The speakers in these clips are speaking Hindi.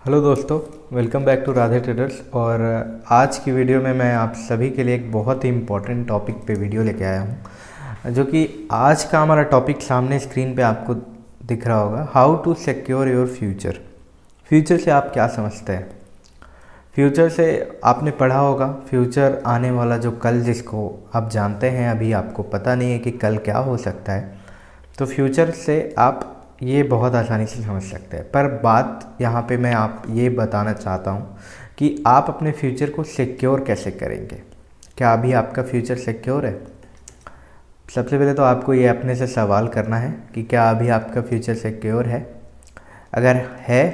हेलो दोस्तों, welcome back to Radhe Traders. और आज की वीडियो में मैं आप सभी के लिए एक बहुत ही इम्पोर्टेंट टॉपिक पे वीडियो लेके आया हूँ, जो कि आज का हमारा टॉपिक सामने स्क्रीन पे आपको दिख रहा होगा। How to secure your future. Future से आप क्या समझते हैं? फ्यूचर से आपने पढ़ा होगा, फ्यूचर आने वाला जो कल जिसको आप जानते हैं, अभी आपको पता नहीं है कि कल क्या हो सकता है। तो फ्यूचर से आप ये बहुत आसानी से समझ सकते हैं। पर बात यहाँ पे मैं आप ये बताना चाहता हूँ कि आप अपने फ्यूचर को सिक्योर कैसे करेंगे। क्या अभी आपका फ्यूचर सिक्योर है? सबसे पहले तो आपको ये अपने से सवाल करना है कि क्या अभी आपका फ्यूचर सिक्योर है। अगर है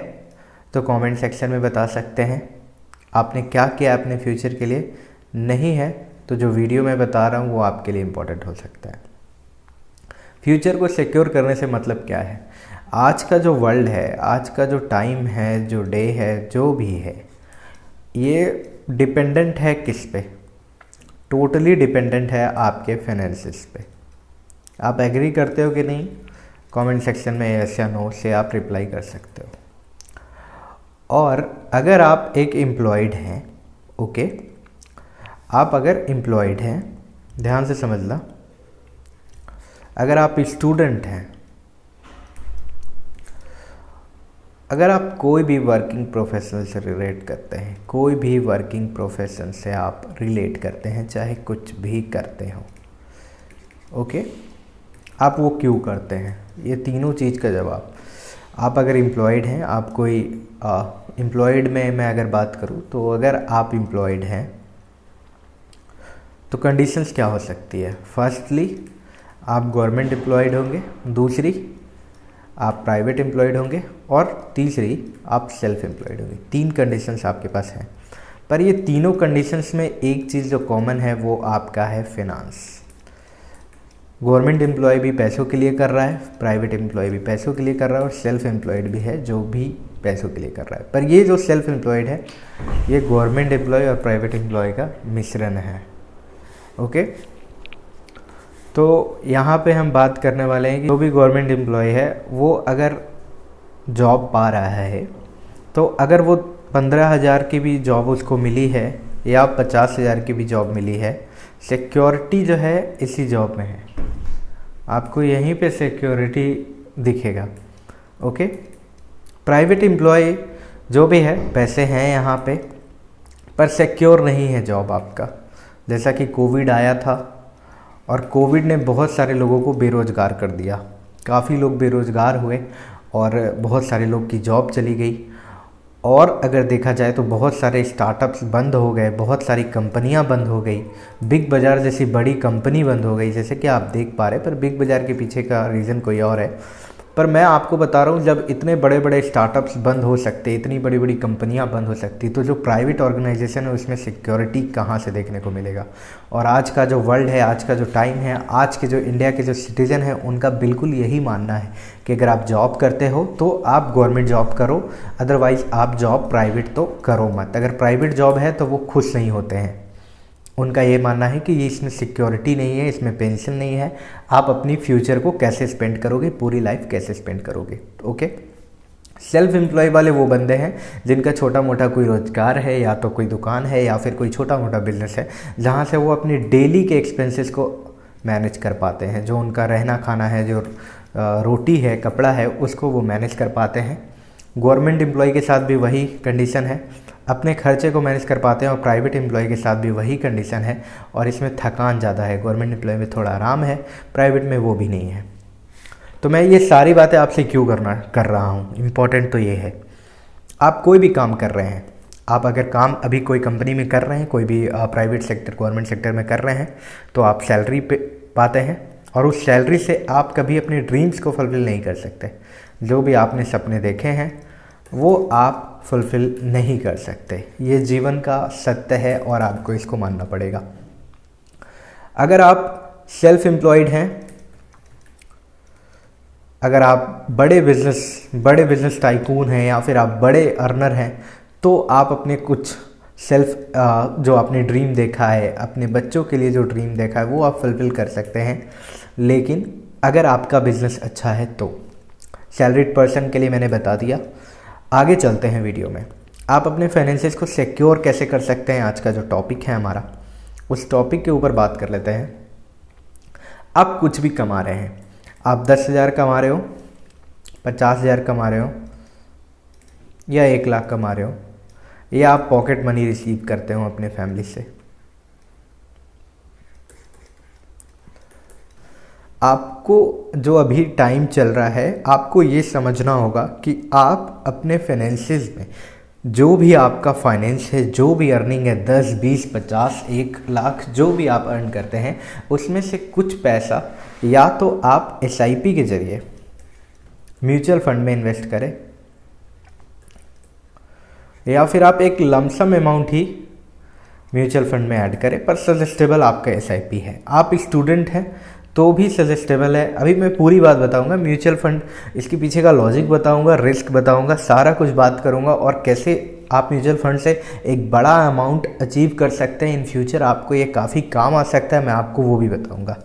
तो कमेंट सेक्शन में बता सकते हैं आपने क्या किया अपने फ्यूचर के लिए। नहीं है तो जो वीडियो मैं बता रहा हूँ वो आपके लिए इम्पोर्टेंट हो सकता है। फ्यूचर को सिक्योर करने से मतलब क्या है? आज का जो वर्ल्ड है, आज का जो टाइम है, जो डे है, जो भी है, ये डिपेंडेंट है किस पे? टोटली डिपेंडेंट है आपके फाइनेंसिस पे। आप एग्री करते हो कि नहीं? कमेंट सेक्शन में यस या नो से आप रिप्लाई कर सकते हो। और अगर आप एक एम्प्लॉयड हैं, ओके, आप अगर एम्प्लॉयड हैं, ध्यान से समझना, अगर आप स्टूडेंट हैं, अगर आप कोई भी वर्किंग प्रोफेशन से रिलेट करते हैं, कोई भी वर्किंग प्रोफेशन से आप रिलेट करते हैं, चाहे कुछ भी करते हो, ओके, आप वो क्यों करते हैं? ये तीनों चीज़ का जवाब। आप अगर एम्प्लॉयड हैं, आप कोई एम्प्लॉयड में मैं अगर बात करूँ तो अगर आप एम्प्लॉयड हैं तो कंडीशंस क्या हो सकती है? फर्स्टली आप गवर्नमेंट एम्प्लॉयड होंगे, दूसरी आप प्राइवेट एम्प्लॉयड होंगे, और तीसरी आप सेल्फ एम्प्लॉयड होंगे। तीन कंडीशंस आपके पास हैं। पर ये तीनों कंडीशंस में एक चीज़ जो कॉमन है वो आपका है फिनांस। गवर्नमेंट एम्प्लॉय भी पैसों के लिए कर रहा है, प्राइवेट एम्प्लॉय भी पैसों के लिए कर रहा है, और सेल्फ एम्प्लॉयड भी है जो भी पैसों के लिए कर रहा है। पर ये जो सेल्फ एम्प्लॉयड है, ये गवर्नमेंट एम्प्लॉय और प्राइवेट एम्प्लॉय का मिश्रण है, ओके। तो यहाँ पे हम बात करने वाले हैं कि जो भी गवर्नमेंट एम्प्लॉय है वो अगर जॉब पा रहा है, तो अगर वो 15,000 की भी जॉब उसको मिली है या 50,000 की भी जॉब मिली है, सिक्योरिटी जो है इसी जॉब में है। आपको यहीं पे सिक्योरिटी दिखेगा, ओके। प्राइवेट एम्प्लॉय जो भी है, पैसे हैं यहाँ पे, पर सिक्योर नहीं है जॉब आपका। जैसा कि कोविड आया था और कोविड ने बहुत सारे लोगों को बेरोज़गार कर दिया। काफ़ी लोग बेरोज़गार हुए और बहुत सारे लोग की जॉब चली गई। और अगर देखा जाए तो बहुत सारे स्टार्टअप्स बंद हो गए, बहुत सारी कंपनियां बंद हो गई, बिग बाज़ार जैसी बड़ी कंपनी बंद हो गई, जैसे कि आप देख पा रहे। पर बिग बाज़ार के पीछे का रीज़न कोई और है। पर मैं आपको बता रहा हूँ, जब इतने बड़े बड़े स्टार्टअप्स बंद हो सकते, इतनी बड़ी बड़ी कंपनियां बंद हो सकती, तो जो प्राइवेट ऑर्गेनाइजेशन है उसमें सिक्योरिटी कहाँ से देखने को मिलेगा? और आज का जो वर्ल्ड है, आज का जो टाइम है, आज के जो इंडिया के जो सिटीज़न हैं, उनका बिल्कुल यही मानना है कि अगर आप जॉब करते हो तो आप गवर्नमेंट जॉब करो, अदरवाइज़ आप जॉब प्राइवेट तो करो मत। अगर प्राइवेट जॉब है तो वो खुश नहीं होते हैं। उनका ये मानना है कि ये इसमें सिक्योरिटी नहीं है, इसमें पेंशन नहीं है, आप अपनी फ्यूचर को कैसे स्पेंड करोगे, पूरी लाइफ कैसे स्पेंड करोगे, ओके। सेल्फ एम्प्लॉय वाले वो बंदे हैं जिनका छोटा मोटा कोई रोजगार है, या तो कोई दुकान है या फिर कोई छोटा मोटा बिजनेस है, जहाँ से वो अपनी डेली के एक्सपेंसेस को मैनेज कर पाते हैं। जो उनका रहना खाना है, जो रोटी है, कपड़ा है, उसको वो मैनेज कर पाते हैं। गवर्नमेंट एम्प्लॉय के साथ भी वही कंडीशन है, अपने खर्चे को मैनेज कर पाते हैं। और प्राइवेट एम्प्लॉय के साथ भी वही कंडीशन है, और इसमें थकान ज़्यादा है। गवर्नमेंट एम्प्लॉय में थोड़ा आराम है, प्राइवेट में वो भी नहीं है। तो मैं ये सारी बातें आपसे क्यों कर रहा हूँ, इम्पॉर्टेंट तो ये है। आप कोई भी काम कर रहे हैं, आप अगर काम अभी कोई कंपनी में कर रहे हैं, कोई भी प्राइवेट सेक्टर, गवर्नमेंट सेक्टर में कर रहे हैं, तो आप सैलरी पे पाते हैं, और उस सैलरी से आप कभी अपने ड्रीम्स को फुलफ़िल नहीं कर सकते। जो भी आपने सपने देखे हैं वो आप फुलफ़िल नहीं कर सकते। ये जीवन का सत्य है और आपको इसको मानना पड़ेगा। अगर आप सेल्फ एम्प्लॉयड हैं, अगर आप बड़े बिजनेस टाइकून हैं, या फिर आप बड़े अर्नर हैं, तो आप अपने कुछ सेल्फ जो आपने ड्रीम देखा है, अपने बच्चों के लिए जो ड्रीम देखा है, वो आप फुलफ़िल कर सकते हैं। लेकिन अगर आपका बिज़नेस अच्छा है तो सैलरीड पर्सन के लिए मैंने बता दिया। आगे चलते हैं वीडियो में। आप अपने फाइनेंसेस को सिक्योर कैसे कर सकते हैं, आज का जो टॉपिक है हमारा, उस टॉपिक के ऊपर बात कर लेते हैं। आप कुछ भी कमा रहे हैं, आप 10,000 कमा रहे हो, 50,000 कमा रहे हो या 1,00,000 कमा रहे हो, या आप पॉकेट मनी रिसीव करते हो अपने फैमिली से, आपको जो अभी टाइम चल रहा है, आपको ये समझना होगा कि आप अपने फाइनेंसेस में जो भी आपका फाइनेंस है, जो भी अर्निंग है, 10, 20, 50, 1,00,000 जो भी आप अर्न करते हैं, उसमें से कुछ पैसा या तो आप SIP के जरिए म्यूचुअल फंड में इन्वेस्ट करें, या फिर आप एक लमसम अमाउंट ही म्यूचुअल फंड में ऐड करें। पर सजेस्टेबल आपका SIP है। आप स्टूडेंट हैं तो भी सजेस्टेबल है। अभी मैं पूरी बात बताऊंगा, म्यूचुअल फंड, इसके पीछे का लॉजिक बताऊंगा, रिस्क बताऊंगा, सारा कुछ बात करूंगा, और कैसे आप म्यूचुअल फंड से एक बड़ा अमाउंट अचीव कर सकते हैं। इन फ्यूचर आपको ये काफ़ी काम आ सकता है, मैं आपको वो भी बताऊंगा।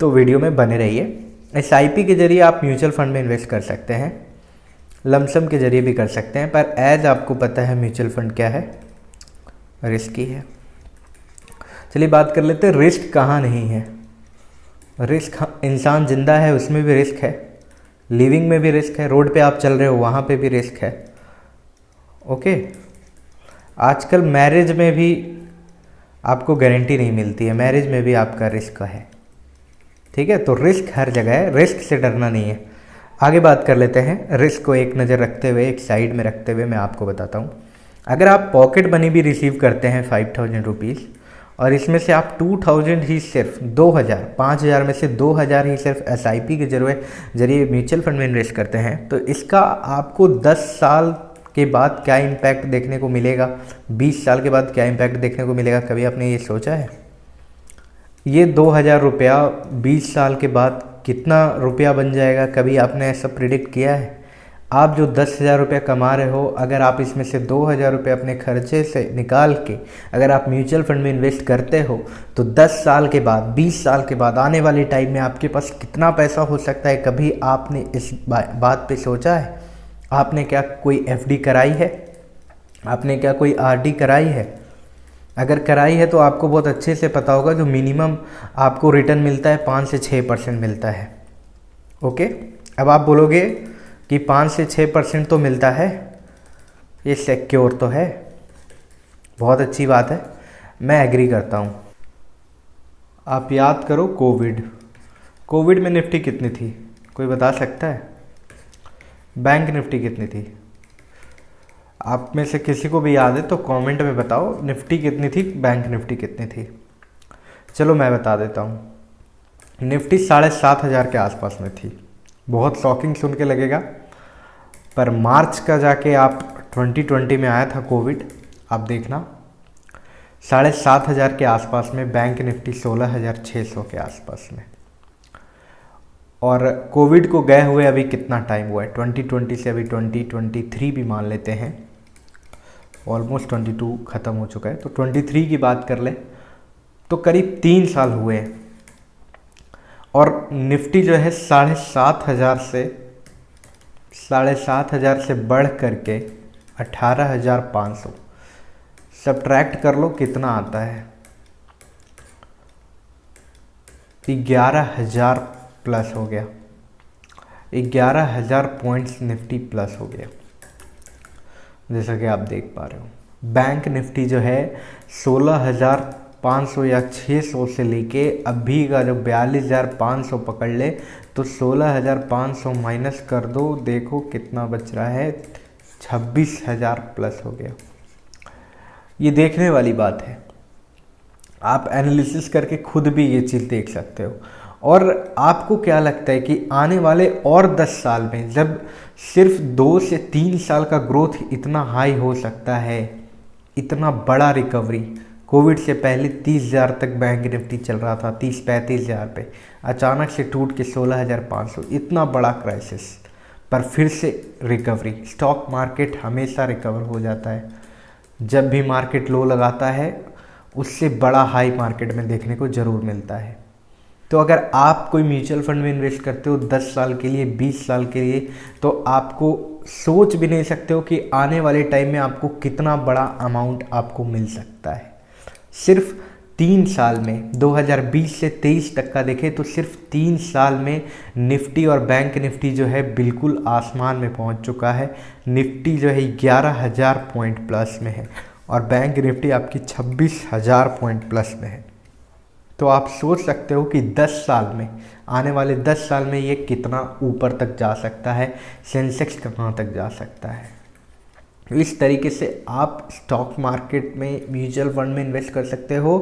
तो वीडियो में बने रहिए। SIP के जरिए आप म्यूचुअल फंड में इन्वेस्ट कर सकते हैं, लमसम के जरिए भी कर सकते हैं, पर एज आपको पता है म्यूचुअल फंड क्या है, रिस्की है। चलिए बात कर लेते हैं, रिस्क कहाँ नहीं है। रिस्क, इंसान जिंदा है उसमें भी रिस्क है, लिविंग में भी रिस्क है, रोड पे आप चल रहे हो वहाँ पे भी रिस्क है। ओके, आजकल मैरिज में भी आपको गारंटी नहीं मिलती है, मैरिज में भी आपका रिस्क है। ठीक है, तो रिस्क हर जगह है, रिस्क से डरना नहीं है। आगे बात कर लेते हैं। रिस्क को एक नज़र रखते हुए, एक साइड में रखते हुए मैं आपको बताता हूँ। अगर आप पॉकेट मनी भी रिसीव करते हैं 5,000 रुपीज़, और इसमें से आप 2,000 ही सिर्फ 2,000, 5,000 में से 2,000 ही सिर्फ SIP के जरिए म्यूचुअल फंड में इन्वेस्ट करते हैं, तो इसका आपको 10 साल के बाद क्या इम्पैक्ट देखने को मिलेगा, 20 साल के बाद क्या इम्पैक्ट देखने को मिलेगा, कभी आपने ये सोचा है? ये 2,000 रुपया 20 साल के बाद कितना रुपया बन जाएगा, कभी आपने ऐसा प्रिडिक्ट किया है? आप जो 10,000 रुपया कमा रहे हो, अगर आप इसमें से 2,000 रुपये अपने खर्चे से निकाल के अगर आप म्यूचुअल फंड में इन्वेस्ट करते हो, तो 10 साल के बाद, 20 साल के बाद, आने वाले टाइम में आपके पास कितना पैसा हो सकता है? कभी आपने इस बात पे सोचा है? आपने क्या कोई FD कराई है? आपने क्या कोई RD कराई है? अगर कराई है तो आपको बहुत अच्छे से पता होगा, जो मिनिमम आपको रिटर्न मिलता है 5 से 6% मिलता है। ओके, अब आप बोलोगे कि 5 से 6% तो मिलता है, ये सिक्योर तो है, बहुत अच्छी बात है, मैं एग्री करता हूँ। आप याद करो कोविड में निफ्टी कितनी थी, कोई बता सकता है? बैंक निफ्टी कितनी थी? आप में से किसी को भी याद है तो कमेंट में बताओ, निफ्टी कितनी थी, बैंक निफ्टी कितनी थी? चलो मैं बता देता हूँ, निफ्टी 7,500 के आसपास में थी। बहुत शॉकिंग सुन के लगेगा, पर मार्च का जाके आप 2020 में आया था कोविड, आप देखना 7,500 के आसपास में, बैंक निफ्टी 16,600 के आसपास में। और कोविड को गए हुए अभी कितना टाइम हुआ है? 2020 से अभी 2023 भी मान लेते हैं, ऑलमोस्ट 22 ख़त्म हो चुका है, तो 23 की बात कर ले तो करीब 3 साल हुए हैं। और निफ्टी जो है 7,500 से बढ़ करके 18,500, सब्ट्रैक्ट कर लो कितना आता है, 11,000 प्लस हो गया, 11,000 पॉइंट्स निफ्टी प्लस हो गया, जैसा कि आप देख पा रहे हो। बैंक निफ्टी जो है 16,500 या 600 से लेके अभी का जो 42,500 पकड़ ले, तो 16,500 माइनस कर दो, देखो कितना बच रहा है, 26,000 प्लस हो गया। ये देखने वाली बात है, आप एनालिसिस करके खुद भी ये चीज़ देख सकते हो। और आपको क्या लगता है कि आने वाले और 10 साल में, जब सिर्फ 2 से 3 साल का ग्रोथ इतना हाई हो सकता है, इतना बड़ा रिकवरी, कोविड से पहले 30,000 तक बैंक निफ्टी चल रहा था, 30-35,000 पे, अचानक से टूट के 16,500, इतना बड़ा क्राइसिस, पर फिर से रिकवरी। स्टॉक मार्केट हमेशा रिकवर हो जाता है, जब भी मार्केट लो लगाता है उससे बड़ा हाई मार्केट में देखने को ज़रूर मिलता है। तो अगर आप कोई म्यूचुअल फंड में इन्वेस्ट करते हो 10 साल के लिए, 20 साल के लिए, तो आपको सोच भी नहीं सकते हो कि आने वाले टाइम में आपको कितना बड़ा अमाउंट आपको मिल सकता है। सिर्फ 3 साल में 2020 से 23 तक का देखें तो सिर्फ 3 साल में निफ्टी और बैंक निफ्टी जो है बिल्कुल आसमान में पहुंच चुका है। निफ्टी जो है 11,000 पॉइंट प्लस में है और बैंक निफ्टी आपकी 26,000 पॉइंट प्लस में है। तो आप सोच सकते हो कि 10 साल में, आने वाले 10 साल में ये कितना ऊपर तक जा सकता है, सेंसेक्स कहाँ तक जा सकता है। तो इस तरीके से आप स्टॉक मार्केट में, म्यूचुअल फंड में इन्वेस्ट कर सकते हो।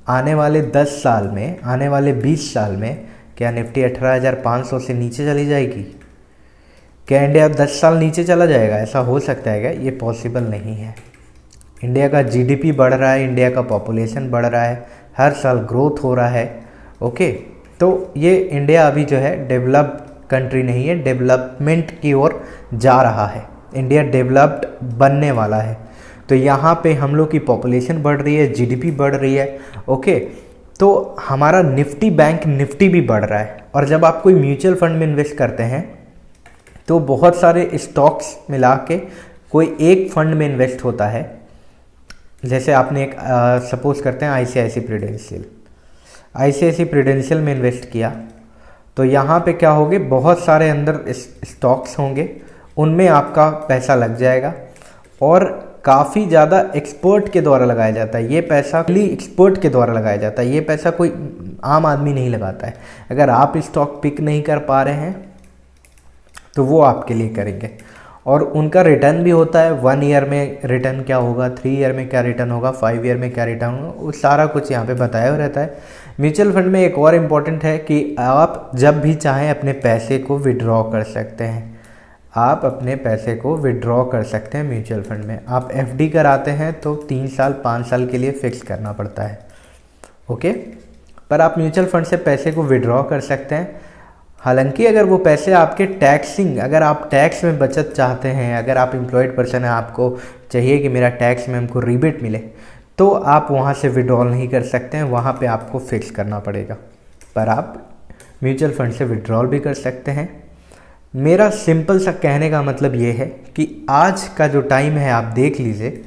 आने वाले 10 साल में, आने वाले 20 साल में क्या निफ्टी 18,500 से नीचे चली जाएगी? क्या इंडिया 10 साल नीचे चला जाएगा? ऐसा हो सकता है क्या? ये पॉसिबल नहीं है। इंडिया का जीडीपी बढ़ रहा है, इंडिया का पॉपुलेशन बढ़ रहा है, हर साल ग्रोथ हो रहा है। ओके, तो ये इंडिया अभी जो है डेवलप्ड कंट्री नहीं है, डेवलपमेंट की ओर जा रहा है। इंडिया डेवलप्ड बनने वाला है। तो यहाँ पे हम लोग की पॉपुलेशन बढ़ रही है, जीडीपी बढ़ रही है। ओके, तो हमारा निफ्टी, बैंक निफ्टी भी बढ़ रहा है। और जब आप कोई म्यूचुअल फंड में इन्वेस्ट करते हैं तो बहुत सारे स्टॉक्स मिला के कोई एक फंड में इन्वेस्ट होता है। जैसे आपने एक सपोज करते हैं आईसीआईसी प्रूडेंशियल में इन्वेस्ट किया, तो यहाँ पे क्या होगे, बहुत सारे अंदर स्टॉक्स होंगे, उनमें आपका पैसा लग जाएगा और काफ़ी ज़्यादा एक्सपर्ट के द्वारा लगाया जाता है। ये पैसा खाली एक्सपर्ट के द्वारा लगाया जाता है, ये पैसा कोई आम आदमी नहीं लगाता है। अगर आप स्टॉक पिक नहीं कर पा रहे हैं तो वो आपके लिए करेंगे और उनका रिटर्न भी होता है। 1 ईयर में रिटर्न क्या होगा, 3 ईयर में क्या रिटर्न होगा, 5 ईयर में क्या रिटर्न होगा, वो सारा कुछ यहाँ पे बताया हुआ रहता है। म्यूचुअल फंड में एक और इम्पॉर्टेंट है कि आप जब भी चाहें अपने पैसे को विड्रॉ कर सकते हैं। आप अपने पैसे को विड्रॉ कर सकते हैं म्यूचुअल फंड में। आप एफडी कराते हैं तो 3 साल 5 साल के लिए फिक्स करना पड़ता है। ओके, पर आप म्यूचुअल फंड से पैसे को विड्रॉ कर सकते हैं। हालांकि अगर वो पैसे आपके टैक्सिंग, अगर आप टैक्स में बचत चाहते हैं, अगर आप एम्प्लॉयड पर्सन हैं, आपको चाहिए कि मेरा टैक्स में हमको रिबेट मिले, तो आप वहाँ से विड्रॉल नहीं कर सकते हैं, वहाँ पे आपको फिक्स करना पड़ेगा। पर आप म्यूचुअल फंड से विड्रॉल भी कर सकते हैं। मेरा सिंपल सा कहने का मतलब ये है कि आज का जो टाइम है आप देख लीजिए,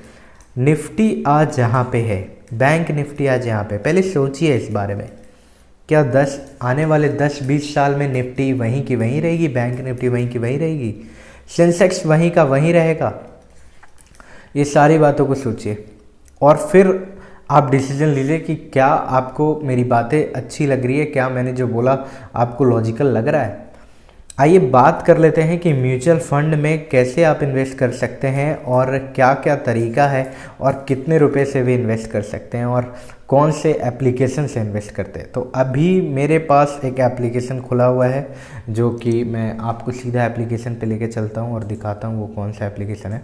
निफ्टी आज यहाँ पे है, बैंक निफ्टी आज यहाँ पे। पहले सोचिए इस बारे में, क्या आने वाले 10-20 साल में निफ्टी वहीं की वहीं रहेगी, बैंक निफ्टी वहीं की वहीं रहेगी, सेंसेक्स वहीं का वहीं रहेगा? ये सारी बातों को सोचिए और फिर आप डिसीजन लीजिए कि क्या आपको मेरी बातें अच्छी लग रही है, क्या मैंने जो बोला आपको लॉजिकल लग रहा है। आइए बात कर लेते हैं कि म्यूचुअल फंड में कैसे आप इन्वेस्ट कर सकते हैं और क्या क्या तरीका है और कितने रुपए से भी इन्वेस्ट कर सकते हैं और कौन से एप्लीकेशन से इन्वेस्ट करते हैं। तो अभी मेरे पास एक एप्लीकेशन खुला हुआ है जो कि मैं आपको सीधा एप्लीकेशन पे लेके चलता हूँ और दिखाता हूँ वो कौन सा एप्लीकेशन है।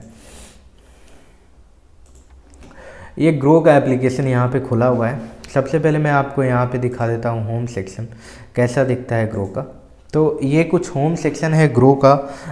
ये ग्रो का एप्लीकेशन यहाँ पे खुला हुआ है। सबसे पहले मैं आपको यहाँ पे दिखा देता हूँ होम सेक्शन कैसा दिखता है ग्रो का। तो ये कुछ होम सेक्शन है ग्रो का,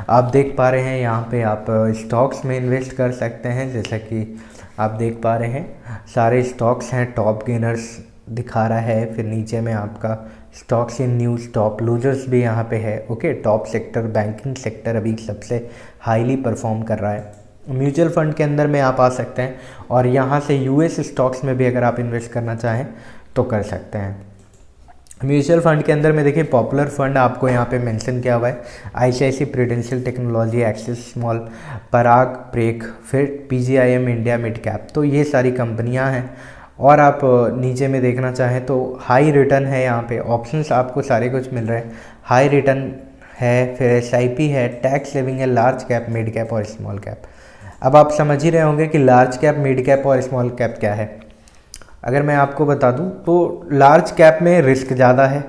आप देख पा रहे हैं। यहाँ पे आप स्टॉक्स में इन्वेस्ट कर सकते हैं, जैसा कि आप देख पा रहे हैं सारे स्टॉक्स हैं। टॉप गेनर्स दिखा रहा है, फिर नीचे में आपका stocks in news, top losers भी यहाँ पे है। Okay, top sector banking sector अभी सबसे हाईली परफॉर्म कर रहा है। म्यूचुअल फंड के अंदर में आप आ सकते हैं और यहाँ से यूएस स्टॉक्स में भी अगर आप इन्वेस्ट करना चाहें तो कर सकते हैं। म्यूचुअल फंड के अंदर में देखिए पॉपुलर फंड आपको यहाँ पे मेंशन किया हुआ है, ICICI Prudential technology, Axis small, Parag, प्रेक, फिर पीजीआईएम इंडिया मिड कैप। तो ये सारी कंपनियाँ हैं। और आप नीचे में देखना चाहें तो हाई रिटर्न है, यहाँ पे ऑप्शंस आपको सारे कुछ मिल रहे हैं। हाई रिटर्न है, फिर एसआईपी है, टैक्स सेविंग है, लार्ज कैप, मिड कैप और स्मॉल कैप। अब आप समझ ही रहे होंगे कि लार्ज कैप, मिड कैप और स्मॉल कैप क्या है। अगर मैं आपको बता दूं तो लार्ज कैप में रिस्क ज़्यादा है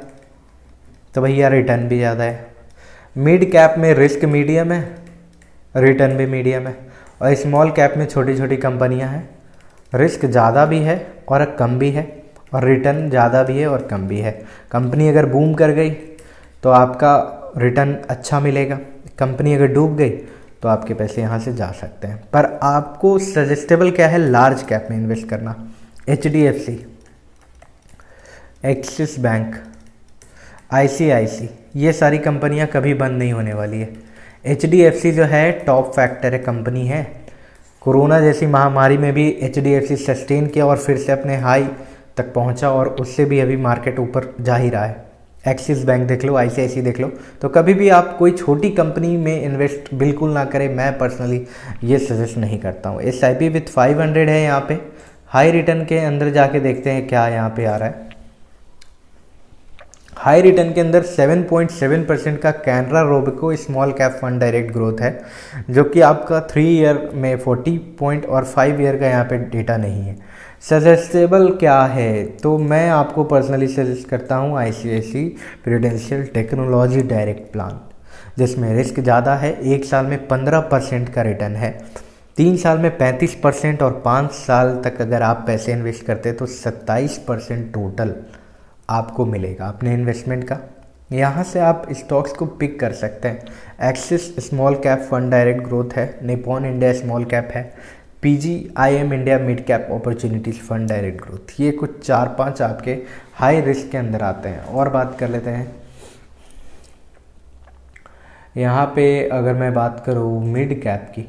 तो भैया रिटर्न भी ज़्यादा है। मिड कैप में रिस्क मीडियम है, रिटर्न भी मीडियम है। और स्मॉल कैप में छोटी छोटी कंपनियां हैं, रिस्क ज़्यादा भी है और कम भी है, और रिटर्न ज़्यादा भी है और कम भी है। कंपनी अगर बूम कर गई तो आपका रिटर्न अच्छा मिलेगा, कंपनी अगर डूब गई तो आपके पैसे यहाँ से जा सकते हैं। पर आपको सजेस्टेबल क्या है, लार्ज कैप में इन्वेस्ट करना। एचडीएफसी, एक्सिस बैंक, आईसीआईसी, ये सारी कंपनियां कभी बंद नहीं होने वाली है। एचडीएफसी जो है टॉप फैक्टर है, कंपनी है। कोरोना जैसी महामारी में भी एचडीएफसी सस्टेन किया और फिर से अपने हाई तक पहुंचा और उससे भी अभी मार्केट ऊपर जा ही रहा है। एक्सिस बैंक देख लो, आईसीआईसी देख लो। तो कभी भी आप कोई छोटी कंपनी में इन्वेस्ट बिल्कुल ना करें, मैं पर्सनली ये सजेस्ट नहीं करता हूँ। SIP विथ 500 है यहाँ पे। हाई रिटर्न के अंदर जाके देखते हैं क्या यहाँ पे आ रहा है। हाई रिटर्न के अंदर 7.7% का Canara Robeco small cap fund direct growth है, जो कि आपका 3 ईयर में 40 पॉइंट और 5 ईयर का यहाँ पे डेटा नहीं है। सजेस्टेबल क्या है, तो मैं आपको पर्सनली सजेस्ट करता हूँ ICICI prudential technology direct plan, जिसमें रिस्क ज़्यादा है। 1 साल में 15% का रिटर्न है, 3 साल में 35% और 5 साल तक अगर आप पैसे इन्वेस्ट करते हैं तो 27% टोटल आपको मिलेगा अपने इन्वेस्टमेंट का। यहाँ से आप स्टॉक्स को पिक कर सकते हैं। Axis small cap fund direct growth है, निपॉन इंडिया स्मॉल कैप है, PGIM India mid cap opportunities fund direct growth. ये कुछ 4-5 आपके हाई रिस्क के अंदर आते हैं। और बात कर लेते हैं यहाँ पे, अगर मैं बात करूँ मिड कैप की,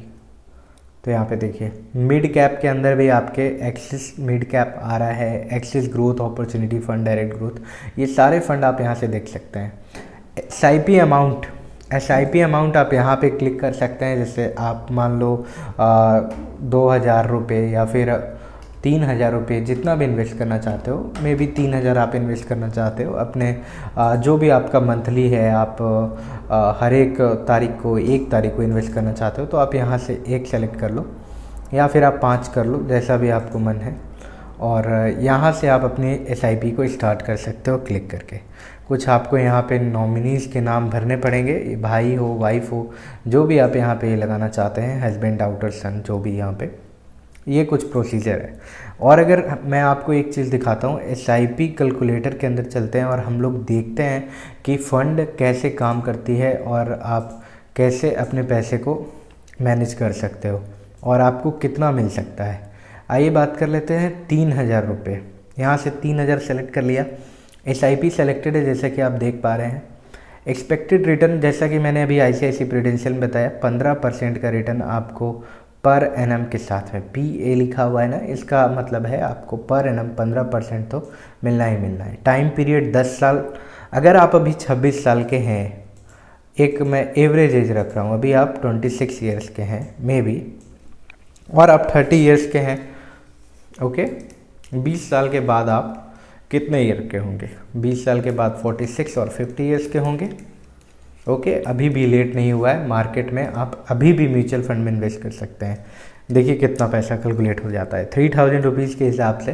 तो यहाँ पे देखिए मिड कैप के अंदर भी आपके एक्सिस मिड कैप आ रहा है, axis growth opportunity fund direct growth, ये सारे फंड आप यहाँ से देख सकते हैं। SIP अमाउंट आप यहाँ पे क्लिक कर सकते हैं। जैसे आप मान लो 2,000 रुपये या फिर 3,000 रुपये, जितना भी इन्वेस्ट करना चाहते हो, मे बी 3,000 आप इन्वेस्ट करना चाहते हो अपने जो भी आपका मंथली है, आप हर एक तारीख को 1 तारीख को इन्वेस्ट करना चाहते हो, तो आप यहाँ से 1 सेलेक्ट कर लो या फिर आप 5 कर लो, जैसा भी आपको मन है। और यहाँ से आप अपने SIP को स्टार्ट कर सकते हो क्लिक करके। कुछ आपको यहाँ पे नॉमिनीज़ के नाम भरने पड़ेंगे, भाई हो, वाइफ हो, जो भी आप यहाँ पे लगाना चाहते हैं, हस्बैंड, डाउटर, सन, जो भी यहाँ पे, ये कुछ प्रोसीजर है। और अगर मैं आपको एक चीज़ दिखाता हूँ, SIP कैलकुलेटर के अंदर चलते हैं और हम लोग देखते हैं कि फ़ंड कैसे काम करती है और आप कैसे अपने पैसे को मैनेज कर सकते हो और आपको कितना मिल सकता है। आइए बात कर लेते हैं 3,000 रुपये। यहाँ से 3,000 सेलेक्ट कर लिया, SIP सेलेक्टेड है जैसा कि आप देख पा रहे हैं। एक्सपेक्टेड रिटर्न, जैसा कि मैंने अभी ICICI प्रूडेंशियल में बताया, 15% का रिटर्न आपको पर एनम के साथ में, PA लिखा हुआ है ना, इसका मतलब है आपको पर एनम 15% तो मिलना ही मिलना है। टाइम पीरियड 10 साल। अगर आप अभी 26 साल के हैं, एक मैं एवरेज एज रख रहा हूँ, अभी आप 26 ईयर्स के हैं मे बी, और आप 30 ईयर्स के हैं, ओके, 20 साल के बाद आप कितने ईयर के होंगे? 20 साल के बाद 46 और 50 ईयर्स के होंगे, ओके। अभी भी लेट नहीं हुआ है मार्केट में, आप अभी भी म्यूचुअल फंड में इन्वेस्ट कर सकते हैं। देखिए कितना पैसा कैलकुलेट हो जाता है। 3,000 रुपीज़ के हिसाब से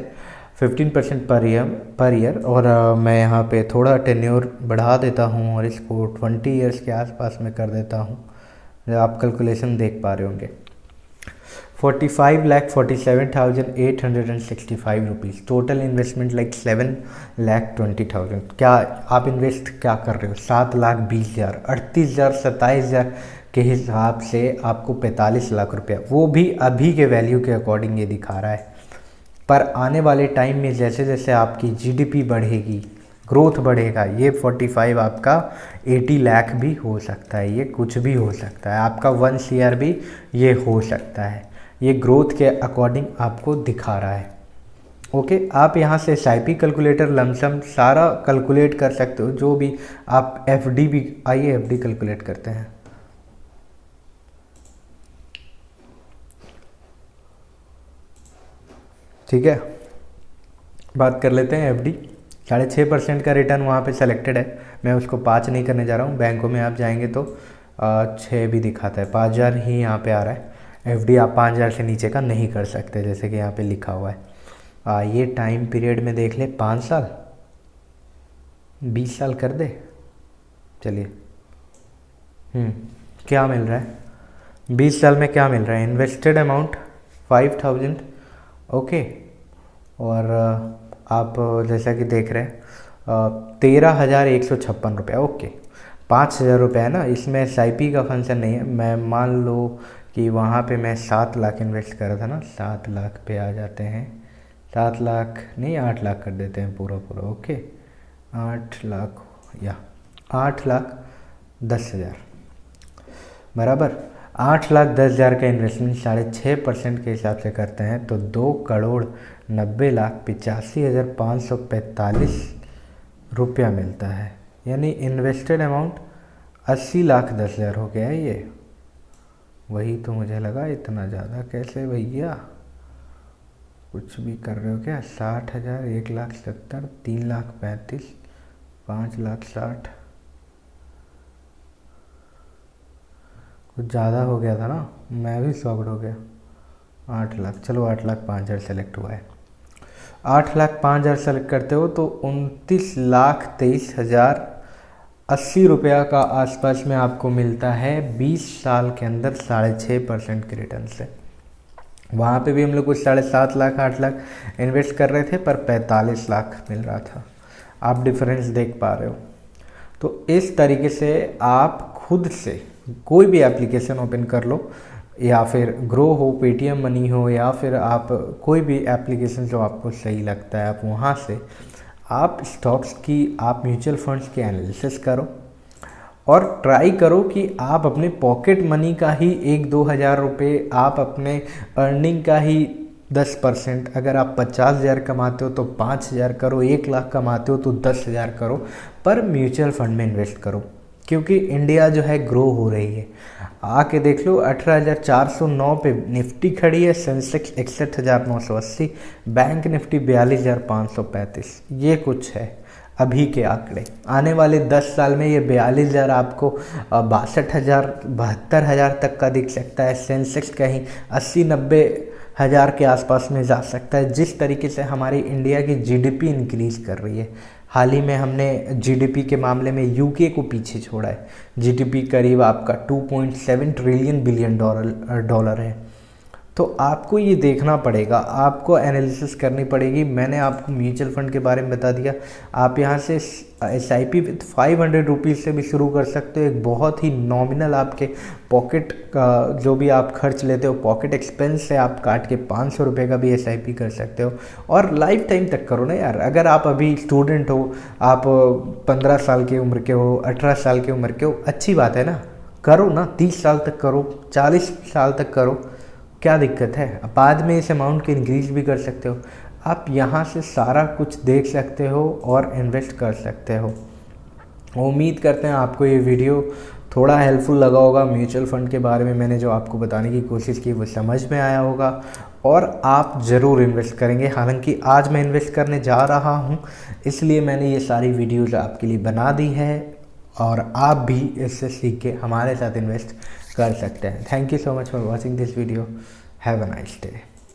15% पर ईयर। और मैं यहाँ पे थोड़ा टेन्योर बढ़ा देता हूँ और इसको 20 ईयर्स के आसपास में कर देता हूँ। आप कैलकुलेशन देख पा रहे होंगे। 45,47,865 रुपीज़ टोटल इन्वेस्टमेंट, लाइक 7,20,000। क्या आप इन्वेस्ट क्या कर रहे हो? 7,20,000, 38,000, 27,000 के हिसाब से आपको 45 लाख रुपया, वो भी अभी के वैल्यू के अकॉर्डिंग ये दिखा रहा है। पर आने वाले टाइम में जैसे जैसे आपकी GDP बढ़ेगी, ग्रोथ बढ़ेगा, ये 45 आपका 80 लाख भी हो सकता है, ये कुछ भी हो सकता है, आपका 1 CR भी ये हो सकता है। ये ग्रोथ के अकॉर्डिंग आपको दिखा रहा है, ओके। आप यहाँ से SIP कैलकुलेटर, लमसम सारा कैलकुलेट कर सकते हो, जो भी आप FD भी, आइए FD कैलकुलेट करते हैं। ठीक है, बात कर लेते हैं FD। 6.5% का रिटर्न वहाँ पे सेलेक्टेड है, मैं उसको 5 नहीं करने जा रहा हूँ। बैंकों में आप जाएंगे तो 6 भी दिखाता है, 5,000 ही यहाँ पे आ रहा है। FD आप 5,000 से नीचे का नहीं कर सकते, जैसे कि यहाँ पे लिखा हुआ है। ये टाइम पीरियड में देख ले, 5 साल, 20 साल कर दे, चलिए। क्या मिल रहा है 20 साल में? क्या मिल रहा है? Invested amount 5,000, okay. और आप जैसा कि देख रहे हैं 13,156 रुपये, ओके। 5,000 रुपये है ना, इसमें SIP का फंक्शन नहीं है। मैं मान लो कि वहाँ पे मैं 7 लाख इन्वेस्ट कर रहा था ना, 7 लाख पे आ जाते हैं 7 लाख नहीं 8 लाख कर देते हैं पूरा पूरा, ओके 8 लाख या 8,10,000 बराबर। 8,10,000 का इन्वेस्टमेंट 6.5% के हिसाब से करते हैं तो 2,90,85,545 रुपया मिलता है। यानी इन्वेस्टेड अमाउंट 80,10,000 हो गया है ये। वही तो मुझे लगा इतना ज़्यादा कैसे भैया, कुछ भी कर रहे हो क्या। 60,000, 1,70,000, 3,35,000, 5,60,000, कुछ ज़्यादा हो गया था ना, मैं भी शॉक्ड हो गया। 8 लाख, चलो 8,05,000 सेलेक्ट हुआ है। 8,05,000 सेलेक्ट करते हो तो 29,23,080 रुपया का आसपास में आपको मिलता है 20 साल के अंदर 6.5% के रिटर्न से। वहाँ पे भी हम लोग कुछ 7.5 लाख 8 लाख इन्वेस्ट कर रहे थे पर 45 लाख मिल रहा था। आप डिफरेंस देख पा रहे हो। तो इस तरीके से आप खुद से कोई भी एप्लीकेशन ओपन कर लो, या फिर ग्रो हो, पेटीएम मनी हो, या फिर आप कोई भी एप्लीकेशन जो आपको सही लगता है आप वहाँ से आप स्टॉक्स की, आप म्यूचुअल फंड्स की एनालिसिस करो और ट्राई करो कि आप अपने पॉकेट मनी का ही 1-2 हज़ार रुपये, आप अपने अर्निंग का ही 10%, अगर आप 50,000 कमाते हो तो 5,000 करो, 1 लाख कमाते हो तो 10,000 करो, पर म्यूचुअल फंड में इन्वेस्ट करो। क्योंकि इंडिया जो है ग्रो हो रही है। आके देख लो 18,409 पे निफ्टी खड़ी है, सेंसेक्स 61,980, बैंक निफ्टी 42,535। ये कुछ है अभी के आंकड़े। आने वाले 10 साल में ये 42,000 आपको 62,000 72,000 तक का दिख सकता है। सेंसेक्स कहीं 80-90 हज़ार के आसपास में जा सकता है। जिस तरीके से हमारी इंडिया की जीडीपी इंक्रीज़ कर रही है, हाल ही में हमने जीडीपी के मामले में यूके को पीछे छोड़ा है। जीडीपी करीब आपका 2.7 ट्रिलियन बिलियन डॉलर है। तो आपको ये देखना पड़ेगा, आपको एनालिसिस करनी पड़ेगी। मैंने आपको म्यूचुअल फंड के बारे में बता दिया। आप यहाँ से SIP विथ 500 रुपीज़ से भी शुरू कर सकते हो। एक बहुत ही नॉमिनल आपके पॉकेट का जो भी आप खर्च लेते हो, पॉकेट एक्सपेंस से आप काट के 500 रुपये का भी SIP कर सकते हो। और लाइफ टाइम तक करो ना यार। अगर आप अभी स्टूडेंट हो, आप 15 साल की उम्र के हो, 18 साल की उम्र के हो, अच्छी बात है ना, करो ना। 30 साल तक करो, 40 साल तक करो, क्या दिक्कत है। बाद में इस अमाउंट को इंक्रीज भी कर सकते हो। आप यहाँ से सारा कुछ देख सकते हो और इन्वेस्ट कर सकते हो। उम्मीद करते हैं आपको ये वीडियो थोड़ा हेल्पफुल लगा होगा। म्यूचुअल फंड के बारे में मैंने जो आपको बताने की कोशिश की वो समझ में आया होगा और आप ज़रूर इन्वेस्ट करेंगे। हालांकि आज मैं इन्वेस्ट करने जा रहा हूँ, इसलिए मैंने ये सारी वीडियोज़ आपके लिए बना दी है और आप भी इससे सीख के हमारे साथ इन्वेस्ट कर सकते हैं। Thank you so much for watching this video. Have a nice day.